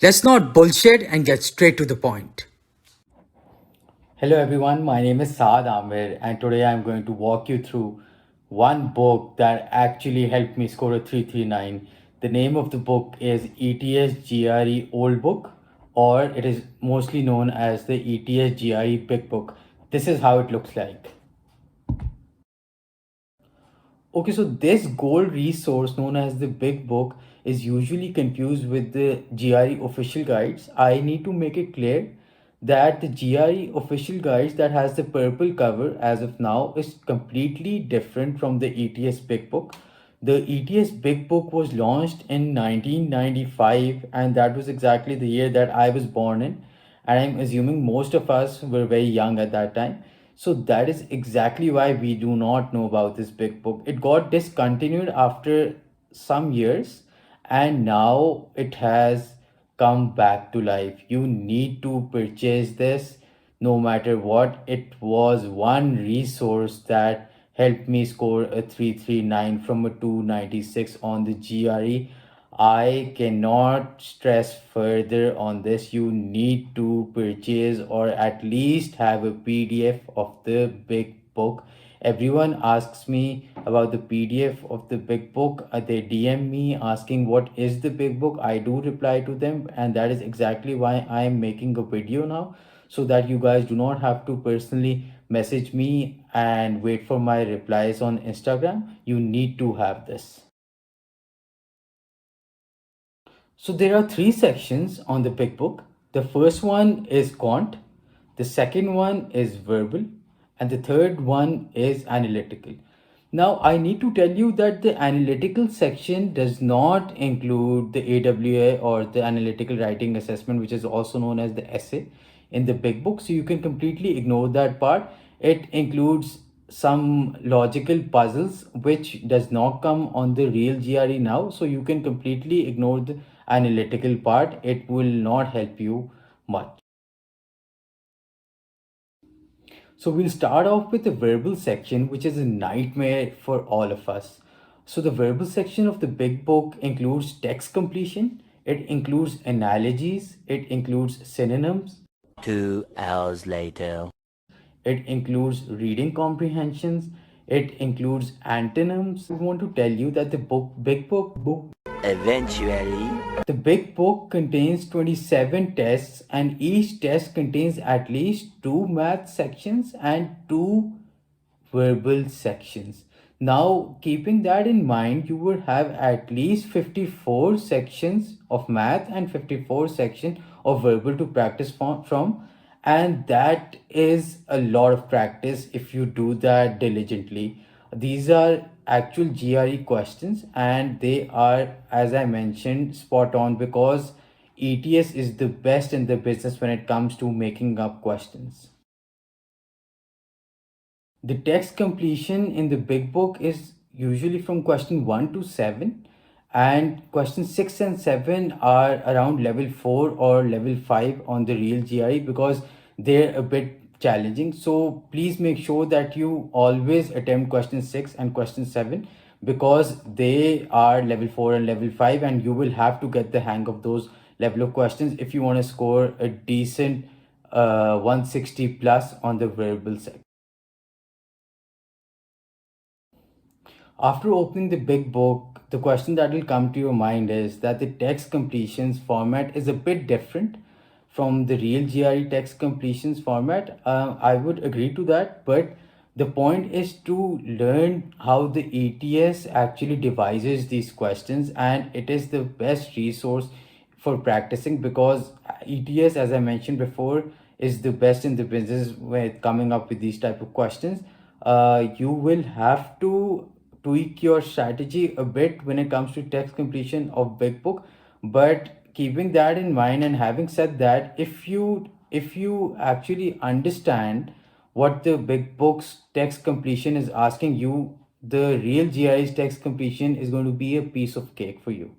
Let's not bullshit and get straight to the point. Hello everyone, my name is Saad Amir and today I'm going to walk you through one book that actually helped me score a 339. The name of the book is ETS GRE Old Book, or it is mostly known as the ETS GRE Big Book. This is how it looks like. Okay, so this gold resource known as the Big Book is usually confused with the GRE official guides. I need to make it clear that the GRE official guides that has the purple cover as of now is completely different from the ETS Big Book. The ETS Big Book was launched in 1995, and that was exactly the year that I was born in. And I'm assuming most of us were very young at that time. So that is exactly why we do not know about this big book. It got discontinued after some years and now it has come back to life. You need to purchase this no matter what. It was one resource that helped me score a 339 from a 296 on the GRE. I cannot stress further on this. You need to purchase or at least have a PDF of the big book. Everyone asks me about the PDF of the big book. They DM me asking what is the big book. I do reply to them, and that is exactly why I am making a video now, so that you guys do not have to personally message me and wait for my replies on Instagram. You need to have this. So there are three sections on the big book. The first one is quant, the second one is verbal, and the third one is analytical. Now I need to tell you that the analytical section does not include the AWA or the analytical writing assessment, which is also known as the essay in the big book. So you can completely ignore that part. It includes some logical puzzles which does not come on the real GRE now, so you can completely ignore the analytical part. It will not help you much. So we'll start off with the verbal section, which is a nightmare for all of us. So the verbal section of the big book includes text completion, it includes analogies, it includes synonyms, 2 hours later. it includes reading comprehensions, it includes antonyms. I want to tell you that the book Eventually, the big book contains 27 tests, and each test contains at least two math sections and two verbal sections. Now, keeping that in mind, you would have at least 54 sections of math and 54 sections of verbal to practice from, and that is a lot of practice if you do that diligently. These are actual GRE questions, and they are, as I mentioned, spot on because ETS is the best in the business when it comes to making up questions. The text completion in the big book is usually from question 1 to 7, and questions 6 and 7 are around level 4 or level 5 on the real GRE because they're a bit challenging. So please make sure that you always attempt question 6 and question 7 because they are level 4 and level 5, and you will have to get the hang of those level of questions if you want to score a decent 160 plus on the verbal section. After opening the big book, the question that will come to your mind is that the text completions format is a bit different from the real GRE text completions format. I would agree to that, but the point is to learn how the ETS actually devises these questions, and it is the best resource for practicing because ETS, as I mentioned before, is the best in the business with coming up with these type of questions. You will have to tweak your strategy a bit when it comes to text completion of big book, but keeping that in mind and having said that, if you actually understand what the big book's text completion is asking you, the real GI's text completion is going to be a piece of cake for you.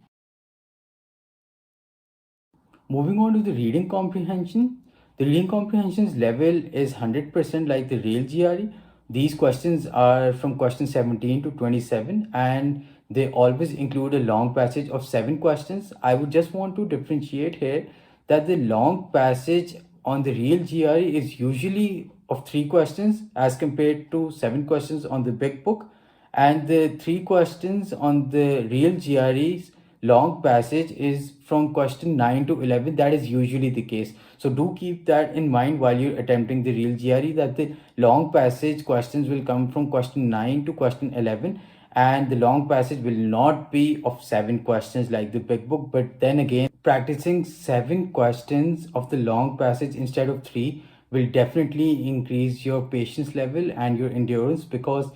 Moving on to the reading comprehension. The reading comprehensions level is 100% like the real GRE. These questions are from question 17 to 27, and they always include a long passage of 7 questions. I would just want to differentiate here that the long passage on the real GRE is usually of 3 questions as compared to 7 questions on the big book, and the 3 questions on the real GRE's long passage is from question 9 to 11. That is usually the case. So do keep that in mind while you're attempting the real GRE, that the long passage questions will come from question 9 to question 11, and the long passage will not be of 7 questions like the big book. But then again, practicing 7 questions of the long passage instead of 3 will definitely increase your patience level and your endurance, because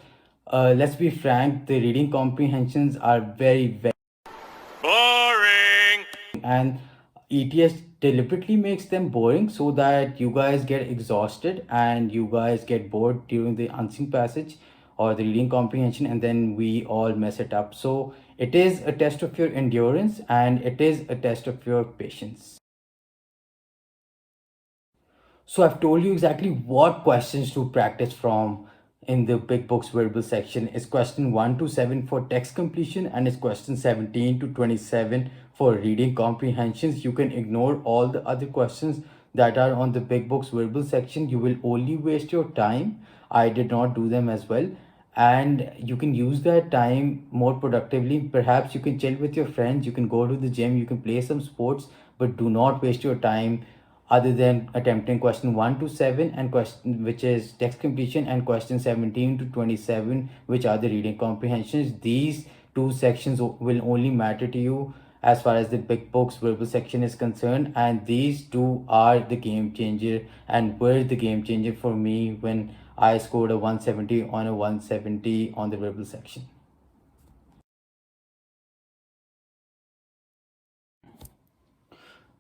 let's be frank, the reading comprehensions are very Boring. and ETS deliberately makes them boring so that you guys get exhausted and you guys get bored during the unseen passage or the reading comprehension, and then we all mess it up. So it is a test of your endurance and it is a test of your patience. So I've told you exactly what questions to practice from in the big books variable section. Is question 1 to 7 for text completion, and is question 17 to 27 for reading comprehensions. You can ignore all the other questions that are on the big books variable section. You will only waste your time. I did not do them as well, and you can use that time more productively. Perhaps you can chill with your friends, you can go to the gym, you can play some sports, but do not waste your time other than attempting question 1 to 7 and question which is text completion, and question 17 to 27 which are the reading comprehensions. These two sections will only matter to you as far as the big books verbal section is concerned, and these two are the game changer and were the game changer for me when I scored a 170 on a 170 on the verbal section.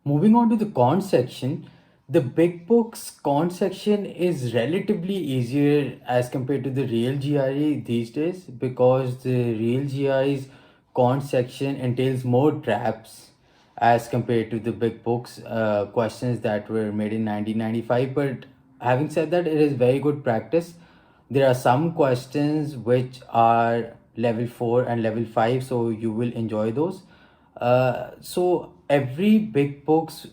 Moving on to the quant section, the big books quant section is relatively easier as compared to the real GRE these days, because the real GRE's quant section entails more traps as compared to the big books questions that were made in 1995. But having said that, it is very good practice. There are some questions which are level 4 and level 5, so you will enjoy those. So every big books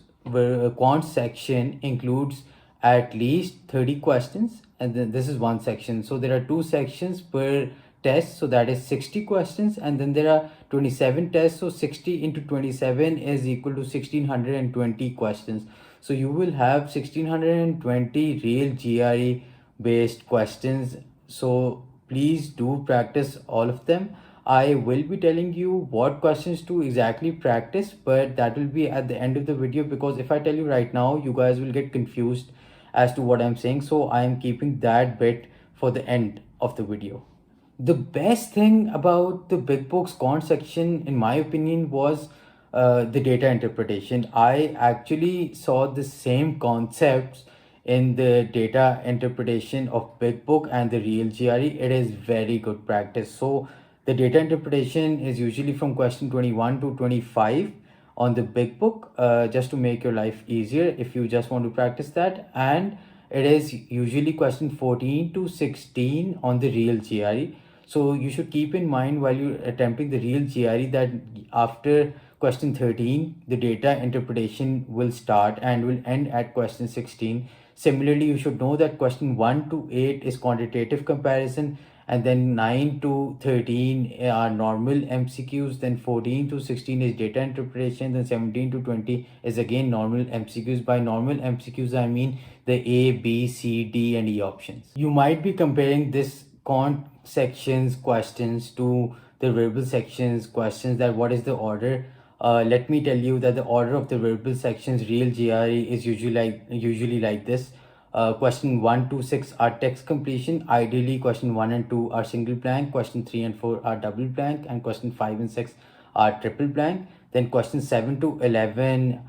quant section includes at least 30 questions, and then this is one section. So there are two sections per test, so that is 60 questions, and then there are 27 tests. So 60 into 27 is equal to 1620 questions. So you will have 1620 real GRE based questions. So please do practice all of them. I will be telling you what questions to exactly practice, but that will be at the end of the video, because if I tell you right now, you guys will get confused as to what I'm saying. So I am keeping that bit for the end of the video. The best thing about the big books quant section, in my opinion, was the data interpretation. I actually saw the same concepts in the data interpretation of big book and the real GRE. It is very good practice. So the data interpretation is usually from question 21 to 25 on the big book, just to make your life easier if you just want to practice that, and it is usually question 14 to 16 on the real GRE. So you should keep in mind while you're attempting the real GRE that after question 13 the data interpretation will start and will end at question 16. Similarly, you should know that question 1 to 8 is quantitative comparison, and then 9 to 13 are normal MCQs, then 14 to 16 is data interpretation, then 17 to 20 is again normal MCQs. By normal MCQs I mean the A, B, C, D and E options. You might be comparing this quant sections questions to the verbal sections questions, that what is the order. Let me tell you that the order of the verbal sections real GRE is usually like this. Question 1 to 6 are text completion. Ideally, question 1 and 2 are single blank, question 3 and 4 are double blank, and question 5 and 6 are triple blank. Then question 7 to 11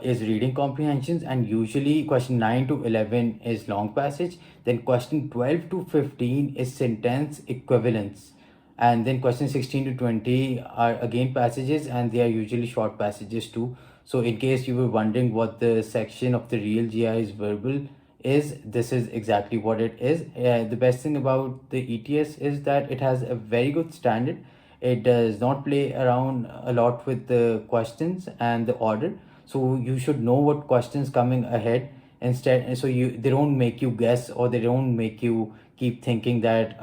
is reading comprehensions, and usually question 9 to 11 is long passage. Then question 12 to 15 is sentence equivalence, and then question 16 to 20 are again passages, and they are usually short passages too. So in case you were wondering what the section of the real GI is verbal is, this is exactly what it is. The best thing about the ETS is that it has a very good standard. It does not play around a lot with the questions and the order. So you should know what questions coming ahead instead, so they don't make you guess, or they don't make you keep thinking that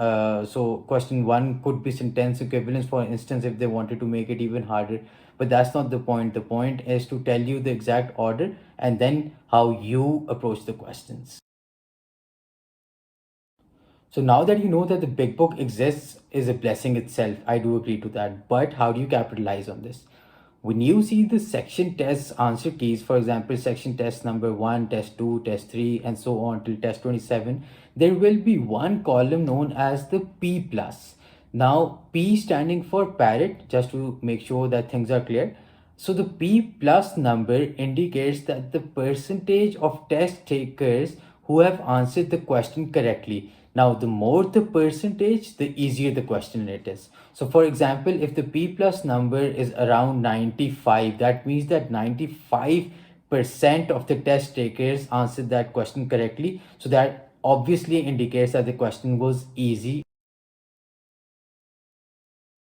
so question one could be sentence equivalence, for instance, if they wanted to make it even harder. But that's not the point. The point is to tell you the exact order and then how you approach the questions. So now that you know that the big book exists is a blessing itself, I do agree to that. But how do you capitalize on this? When you see the section test answer keys, for example, section test number 1, test 2, test 3, and so on till test 27, there will be one column known as the P plus. Now, P standing for parrot, just to make sure that things are clear. So the P plus number indicates that the percentage of test takers who have answered the question correctly. Now, the more the percentage, the easier the question it is. So for example, if the P plus number is around 95, that means that 95% of the test takers answered that question correctly. So that obviously indicates that the question was easy.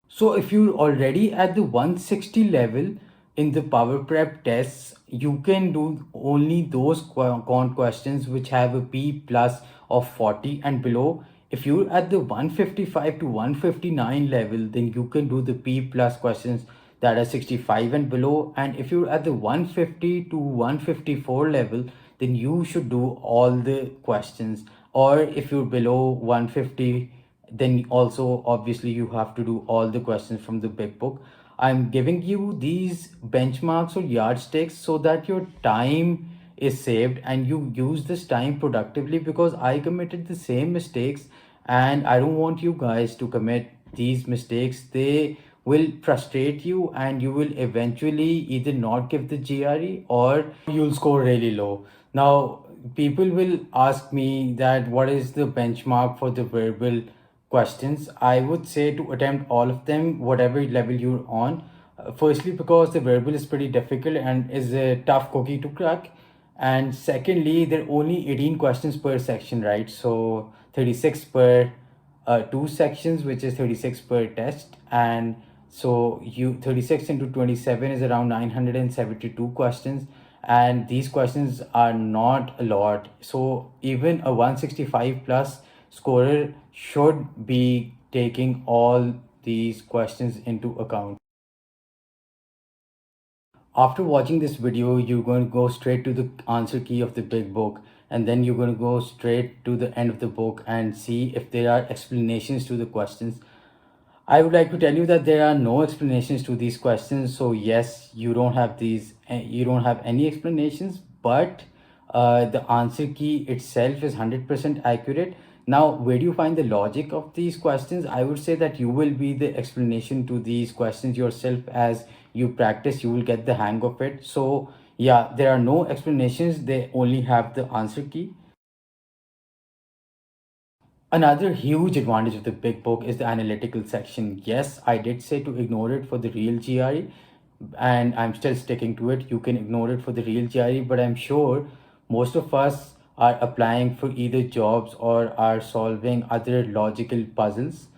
So if you're already at the 160 level in the power prep tests, you can do only those quant questions which have a P plus of 40 and below. If you're at the 155 to 159 level, then you can do the P plus questions that are 65 and below. And if you're at the 150 to 154 level, then you should do all the questions. Or if you're below 150, then also obviously you have to do all the questions from the big book. I'm giving you these benchmarks or yardsticks so that your time is saved and you use this time productively, because I committed the same mistakes and I don't want you guys to commit these mistakes. They will frustrate you and you will eventually either not give the GRE or you'll score really low. Now, people will ask me that what is the benchmark for the verbal questions. I would say to attempt all of them, whatever level you're on. Firstly, because the verbal is pretty difficult and is a tough cookie to crack. And secondly, there are only 18 questions per section, right? So 36 per two sections, which is 36 per test. And so you 36 into 27 is around 972 questions. And these questions are not a lot. So even a 165 plus scorer should be taking all these questions into account. After watching this video, you're going to go straight to the answer key of the big book, and then you're going to go straight to the end of the book and see if there are explanations to the questions. I would like to tell you that there are no explanations to these questions. So yes, you don't have you don't have any explanations, but the answer key itself is 100% accurate. Now, where do you find the logic of these questions? I would say that you will be the explanation to these questions yourself. As you practice, you will get the hang of it. So yeah, there are no explanations. They only have the answer key. Another huge advantage of the big book is the analytical section. Yes, I did say to ignore it for the real GRE, and I'm still sticking to it. You can ignore it for the real GRE, but I'm sure most of us are applying for either jobs or are solving other logical puzzles.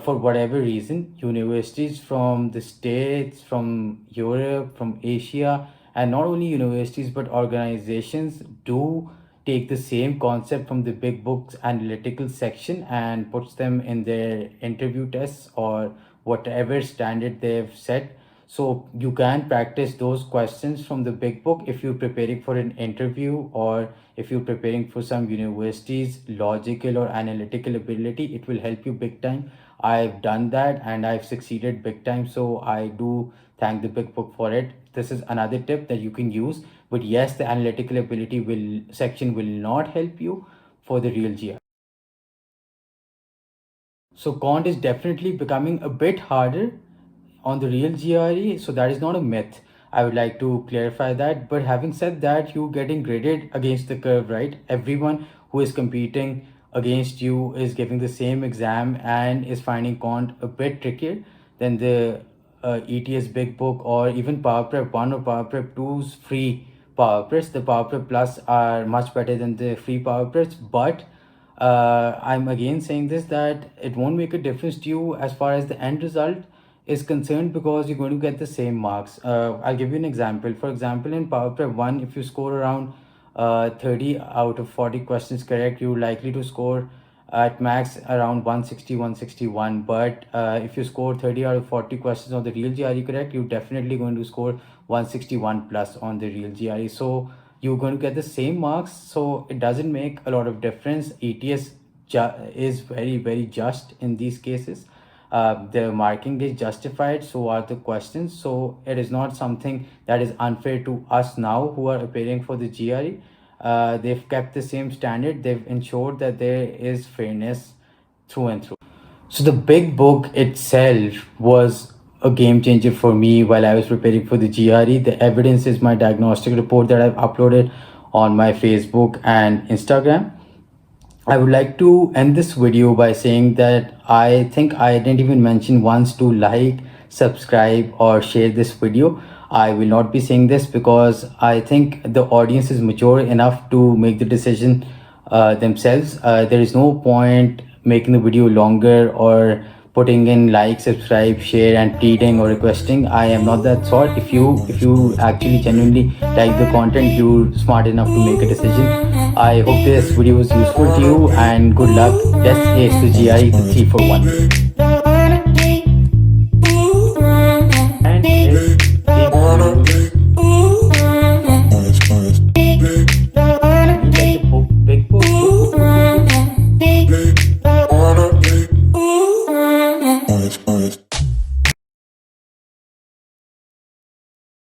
For whatever reason, universities from the States, from Europe, from Asia, and not only universities but organizations do take the same concept from the big book's analytical section and puts them in their interview tests or whatever standard they've set. So you can practice those questions from the big book if you're preparing for an interview, or if you're preparing for some university's logical or analytical ability. It will help you big time. I've done that and I've succeeded big time. So I do thank the big book for it. This is another tip that you can use. But yes, the analytical ability section will not help you for the real GR. So quant is definitely becoming a bit harder on the real GRE. So that is not a myth. I would like to clarify that. But having said that, you getting graded against the curve, right? Everyone who is competing against you is giving the same exam and is finding quant a bit trickier than the ETS Big Book or even Power Prep 1 or Power Prep 2's free Power Preps. The Power Prep Plus are much better than the free Power Preps, but I'm again saying this, that it won't make a difference to you as far as the end result. is concerned because you're going to get the same marks. I'll give you an example. For example, in Power Prep 1, if you score around 30 out of 40 questions correct, you're likely to score at max around 160, 161. But if you score 30 out of 40 questions on the real GRE correct, you're definitely going to score 161 plus on the real GRE. So you're going to get the same marks. So it doesn't make a lot of difference. ETS is very, very just in these cases. The marking is justified, so are the questions. So it is not something that is unfair to us now who are appearing for the GRE. They've kept the same standard. They've ensured that there is fairness through and through. So the big book itself was a game changer for me while I was preparing for the GRE. The evidence is my diagnostic report that I've uploaded on my Facebook and Instagram. I would like to end this video by saying that I think I didn't even mention once to like, subscribe, or share this video. I will not be saying this because I think the audience is mature enough to make the decision themselves. There is no point making the video longer or putting in like, subscribe, share, and pleading or requesting. I am not that sort. If you actually genuinely like the content, you're smart enough to make a decision. I hope this video was useful to you, and good luck. Let's ace the GRE 3 for 1.